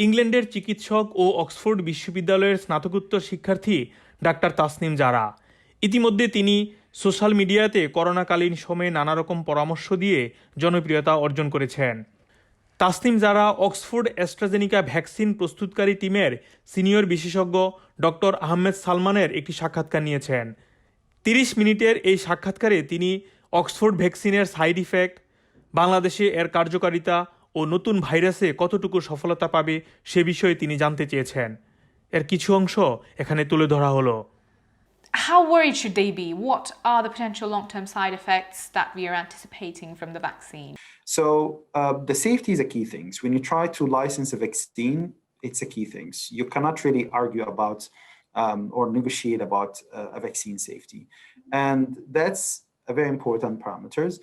ইংল্যান্ডের চিকিৎসক ও অক্সফোর্ড বিশ্ববিদ্যালয়ের স্নাতকোত্তর শিক্ষার্থী ডাক্তার তাসনিম জারা। ইতিমধ্যে তিনি সোশ্যাল মিডিয়াতে করোনাকালীন সময়ে নানা রকম পরামর্শ দিয়ে জনপ্রিয়তা অর্জন করেছেন। তাসনিম জারা অক্সফোর্ড অ্যাস্ট্রাজেনিকা ভ্যাকসিন প্রস্তুতকারী টিমের সিনিয়র বিশেষজ্ঞ ডক্টর আহমেদ সালমানের একটি সাক্ষাৎকার নিয়েছেন। 30 মিনিটের এই সাক্ষাৎকারে তিনি অক্সফোর্ড ভ্যাকসিনের সাইড ইফেক্ট, বাংলাদেশে এর কার্যকারিতা ও নতুন ভাইরাসে কতটুকু সফলতা পাবে সে বিষয়ে তিনি জানতে চেয়েছেন। এর কিছু অংশ এখানে তুলে ধরা হলো। How worried should they be? What are the potential long-term side effects that we are anticipating from the vaccine? So the safety is a key thing. When you try to license a vaccine, it's a key thing. You cannot really argue about or negotiate about a vaccine safety. And that's a very important parameters.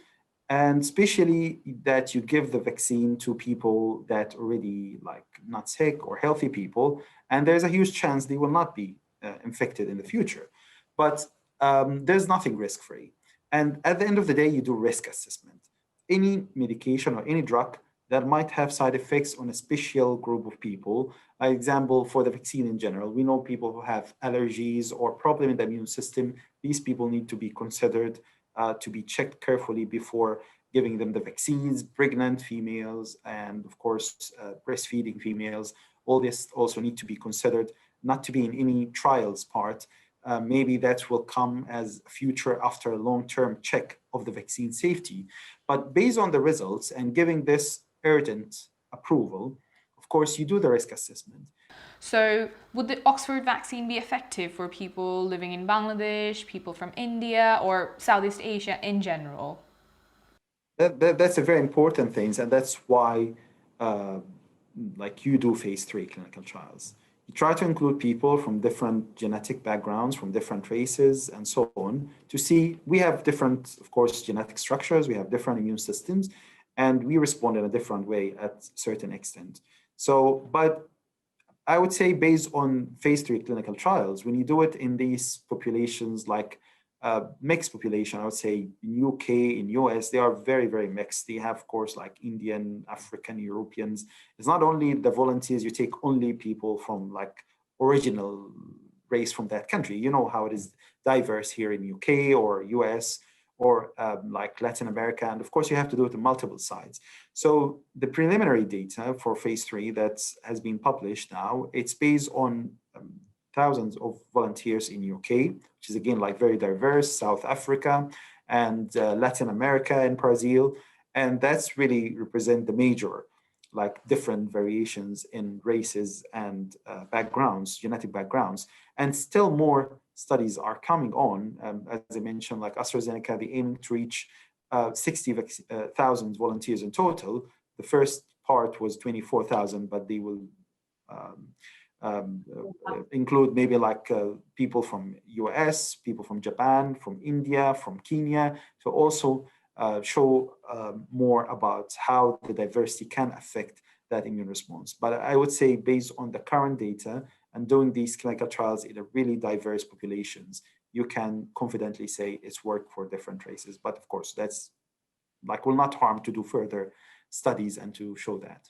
And especially that you give the vaccine to people that already like not sick or healthy people, and there's a huge chance they will not be infected in the future. But there's nothing risk-free. And at the end of the day, you do risk assessment. Any medication or any drug that might have side effects on a special group of people, example, for the vaccine in general, we know people who have allergies or problem in the immune system. These people need to be considered to be checked carefully before giving them the vaccines. Pregnant females and, of course, breastfeeding females, all this also need to be considered, not to be in any trials part. Maybe that will come as a future after a long-term check of the vaccine safety. But based on the results and giving this urgent approval, of course, you do the risk assessment. So would the Oxford vaccine be effective for people living in Bangladesh, people from India, or Southeast Asia in general? That's a very important thing, and that's why like you do phase 3 clinical trials. You try to include people from different genetic backgrounds, from different races, and so on, to see we have different, of course, genetic structures, we have different immune systems, and we respond in a different way at a certain extent. So, but I would say based on phase 3 clinical trials, when you do it in these populations like mixed population, I would say in UK, in US, they are very, very mixed. They have, of course, like Indian, African, Europeans. It's not only the volunteers, you take only people from like original race from that country. You know how it is diverse here in UK or US or like Latin America. And of course, you have to do it on multiple sides. So the preliminary data for phase 3 that has been published now, it's based on thousands of volunteers in UK, which is again like very diverse, South Africa and Latin America and Brazil. And that's really represent the major like different variations in races and backgrounds, genetic backgrounds. And still more studies are coming on. As I mentioned, like AstraZeneca, they aim to reach 60,000 volunteers in total. The first part was 24,000, but they will include maybe like people from US, people from Japan, from India, from Kenya, to also show more about how the diversity can affect that immune response. But I would say based on the current data and doing these clinical trials in a really diverse populations, you can confidently say it's worked for different races. But of course, that's like will not harm to do further studies and to show that.